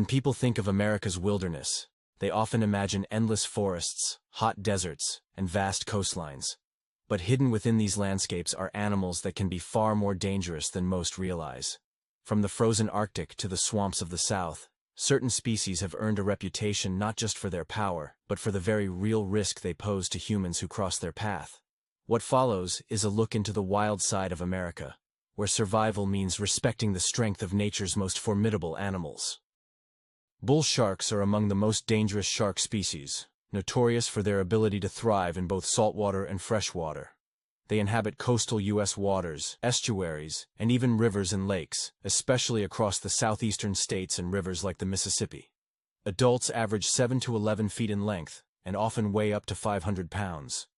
When people think of America's wilderness, they often imagine endless forests, hot deserts, and vast coastlines. But hidden within these landscapes are animals that can be far more dangerous than most realize. From the frozen Arctic to the swamps of the South, certain species have earned a reputation not just for their power, but for the very real risk they pose to humans who cross their path. What follows is a look into the wild side of America, where survival means respecting the strength of nature's most formidable animals. Bull sharks are among the most dangerous shark species, notorious for their ability to thrive in both saltwater and freshwater. They inhabit coastal U.S. waters, estuaries, and even rivers and lakes, especially across the southeastern states and rivers like the Mississippi. Adults average 7 to 11 feet in length, and often weigh up to 500 pounds.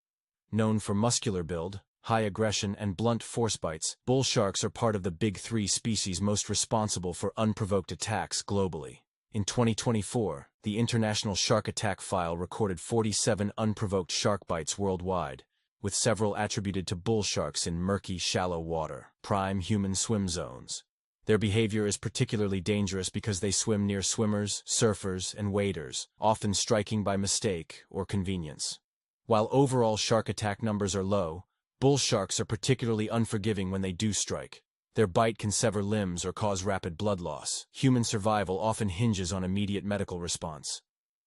Known for muscular build, high aggression, and blunt force bites, bull sharks are part of the big three species most responsible for unprovoked attacks globally. In 2024, the International Shark Attack File recorded 47 unprovoked shark bites worldwide, with several attributed to bull sharks in murky, shallow water, prime human swim zones. Their behavior is particularly dangerous because they swim near swimmers, surfers, and waders, often striking by mistake or convenience. While overall shark attack numbers are low, bull sharks are particularly unforgiving when they do strike. Their bite can sever limbs or cause rapid blood loss. Human survival often hinges on immediate medical response.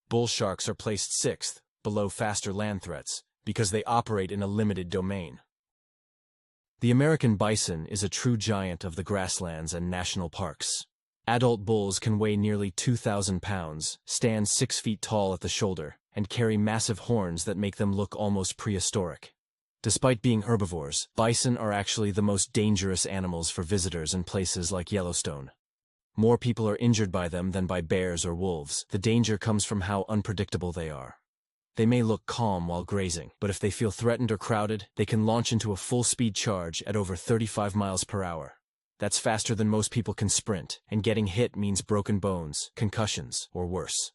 Bull sharks are placed sixth, below faster land threats, because they operate in a limited domain. The American bison is a true giant of the grasslands and national parks. Adult bulls can weigh nearly 2,000 pounds, stand 6 feet tall at the shoulder, and carry massive horns that make them look almost prehistoric. Despite being herbivores, bison are actually the most dangerous animals for visitors in places like Yellowstone. More people are injured by them than by bears or wolves. The danger comes from how unpredictable they are. They may look calm while grazing, but if they feel threatened or crowded, they can launch into a full-speed charge at over 35 miles per hour. That's faster than most people can sprint, and getting hit means broken bones, concussions, or worse.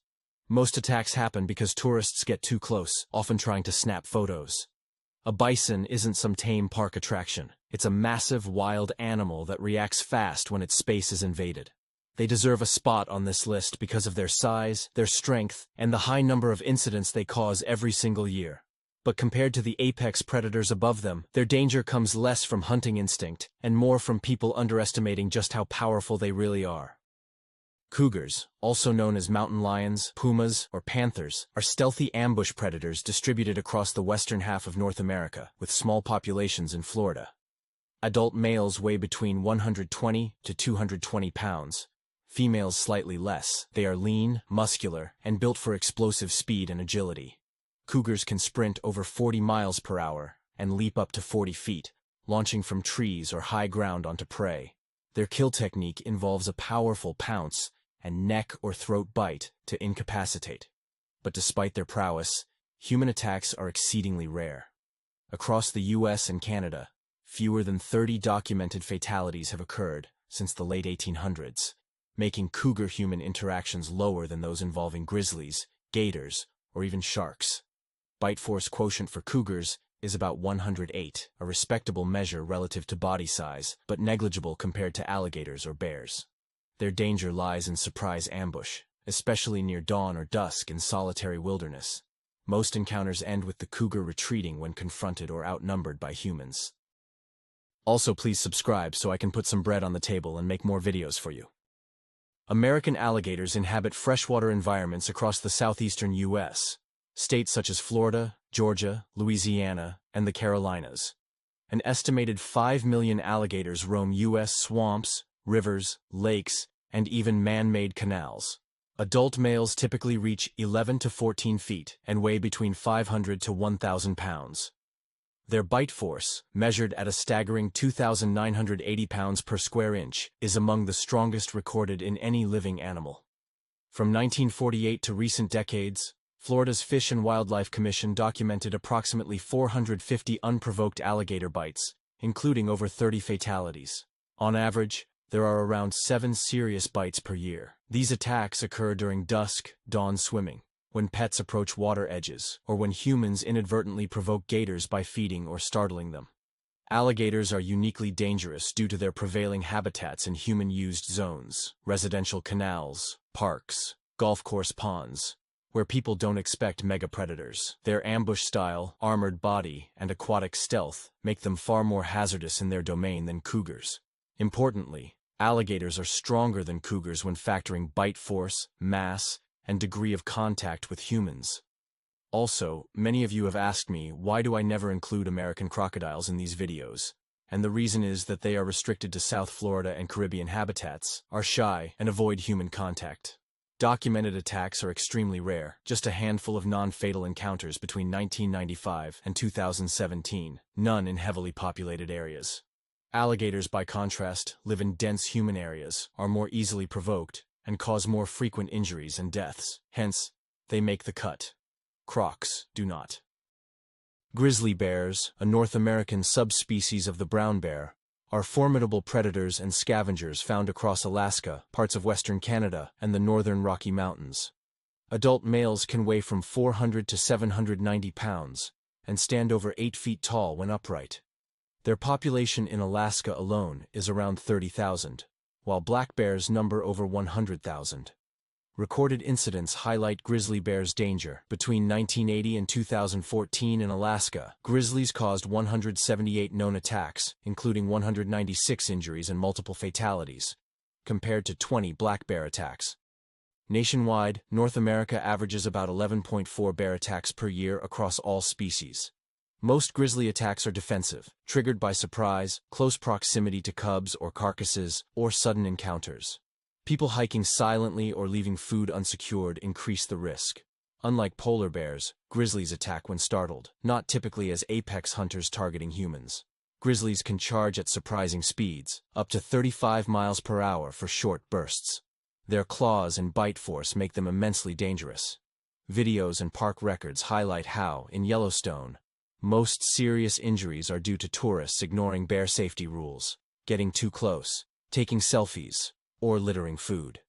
Most attacks happen because tourists get too close, often trying to snap photos. A bison isn't some tame park attraction. It's a massive, wild animal that reacts fast when its space is invaded. They deserve a spot on this list because of their size, their strength, and the high number of incidents they cause every single year. But compared to the apex predators above them, their danger comes less from hunting instinct and more from people underestimating just how powerful they really are. Cougars, also known as mountain lions, pumas, or panthers, are stealthy ambush predators distributed across the western half of North America, with small populations in Florida. Adult males weigh between 120 to 220 pounds. Females slightly less. They are lean, muscular, and built for explosive speed and agility. Cougars can sprint over 40 miles per hour and leap up to 40 feet, launching from trees or high ground onto prey. Their kill technique involves a powerful pounce and neck or throat bite to incapacitate. But despite their prowess, human attacks are exceedingly rare. Across the U.S. and Canada, fewer than 30 documented fatalities have occurred since the late 1800s, making cougar-human interactions lower than those involving grizzlies, gators, or even sharks. Bite force quotient for cougars is about 108, a respectable measure relative to body size, but negligible compared to alligators or bears. Their danger lies in surprise ambush, especially near dawn or dusk in solitary wilderness. Most encounters end with the cougar retreating when confronted or outnumbered by humans. Also, please subscribe so I can put some bread on the table and make more videos for you. American alligators inhabit freshwater environments across the southeastern U.S., states such as Florida, Georgia, Louisiana, and the Carolinas. An estimated 5 million alligators roam U.S. swamps, rivers, lakes, and even man-made canals. Adult males typically reach 11 to 14 feet and weigh between 500 to 1,000 pounds. Their bite force, measured at a staggering 2,980 pounds per square inch, is among the strongest recorded in any living animal. From 1948 to recent decades, Florida's Fish and Wildlife Commission documented approximately 450 unprovoked alligator bites, including over 30 fatalities. On average, there are around 7 serious bites per year. These attacks occur during dusk, dawn swimming, when pets approach water edges, or when humans inadvertently provoke gators by feeding or startling them. Alligators are uniquely dangerous due to their prevailing habitats in human-used zones, residential canals, parks, golf course ponds, where people don't expect mega-predators. Their ambush-style, armored body, and aquatic stealth make them far more hazardous in their domain than cougars. Importantly, alligators are stronger than cougars when factoring bite force, mass, and degree of contact with humans. Also, many of you have asked me why do I never include American crocodiles in these videos, and the reason is that they are restricted to South Florida and Caribbean habitats, are shy, and avoid human contact. Documented attacks are extremely rare, just a handful of non-fatal encounters between 1995 and 2017, none in heavily populated areas. Alligators, by contrast, live in dense human areas, are more easily provoked, and cause more frequent injuries and deaths. Hence, they make the cut. Crocs do not. Grizzly bears, a North American subspecies of the brown bear, are formidable predators and scavengers found across Alaska, parts of western Canada, and the northern Rocky Mountains. Adult males can weigh from 400 to 790 pounds and stand over 8 feet tall when upright. Their population in Alaska alone is around 30,000, while black bears number over 100,000. Recorded incidents highlight grizzly bears' danger. Between 1980 and 2014 in Alaska, grizzlies caused 178 known attacks, including 196 injuries and multiple fatalities, compared to 20 black bear attacks. Nationwide, North America averages about 11.4 bear attacks per year across all species. Most grizzly attacks are defensive, triggered by surprise, close proximity to cubs or carcasses, or sudden encounters. People hiking silently or leaving food unsecured increase the risk. Unlike polar bears, grizzlies attack when startled, not typically as apex hunters targeting humans. Grizzlies can charge at surprising speeds, up to 35 miles per hour for short bursts. Their claws and bite force make them immensely dangerous. Videos and park records highlight how, in Yellowstone, most serious injuries are due to tourists ignoring bear safety rules, getting too close, taking selfies, or littering food.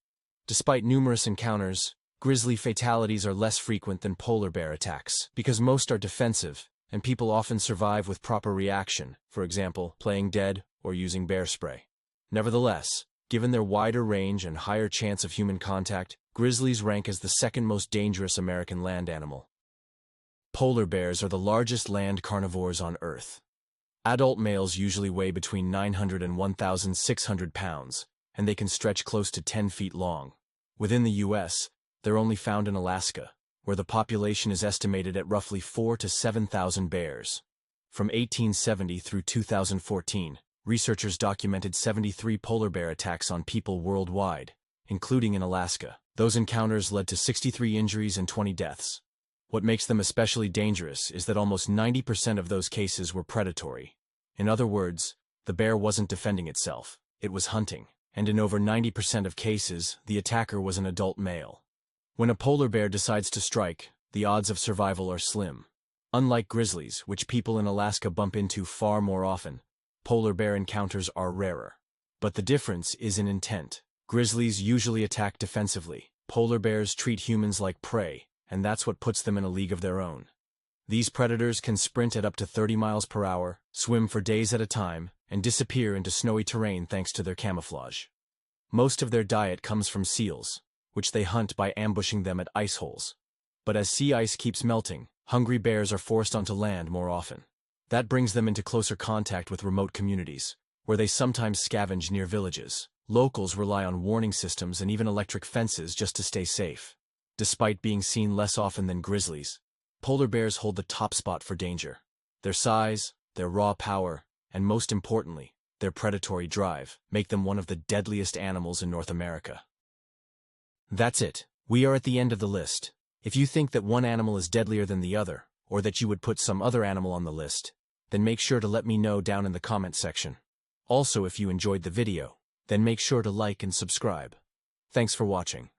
Despite numerous encounters, grizzly fatalities are less frequent than polar bear attacks because most are defensive, and people often survive with proper reaction, for example, playing dead or using bear spray. Nevertheless, given their wider range and higher chance of human contact, grizzlies rank as the second most dangerous American land animal. Polar bears are the largest land carnivores on Earth. Adult males usually weigh between 900 and 1,600 pounds, and they can stretch close to 10 feet long. Within the U.S., they're only found in Alaska, where the population is estimated at roughly 4,000 to 7,000 bears. From 1870 through 2014, researchers documented 73 polar bear attacks on people worldwide, including in Alaska. Those encounters led to 63 injuries and 20 deaths. What makes them especially dangerous is that almost 90% of those cases were predatory. In other words, the bear wasn't defending itself, it was hunting. And in over 90% of cases, the attacker was an adult male. When a polar bear decides to strike, the odds of survival are slim. Unlike grizzlies, which people in Alaska bump into far more often, polar bear encounters are rarer. But the difference is in intent. Grizzlies usually attack defensively. Polar bears treat humans like prey, and that's what puts them in a league of their own. These predators can sprint at up to 30 miles per hour, swim for days at a time, and disappear into snowy terrain thanks to their camouflage. Most of their diet comes from seals, which they hunt by ambushing them at ice holes. But as sea ice keeps melting, hungry bears are forced onto land more often. That brings them into closer contact with remote communities, where they sometimes scavenge near villages. Locals rely on warning systems and even electric fences just to stay safe. Despite being seen less often than grizzlies, polar bears hold the top spot for danger. Their size, their raw power, and most importantly, their predatory drive, make them one of the deadliest animals in North America. That's it. We are at the end of the list. If you think that one animal is deadlier than the other, or that you would put some other animal on the list, then make sure to let me know down in the comment section. Also, if you enjoyed the video, then make sure to like and subscribe. Thanks for watching.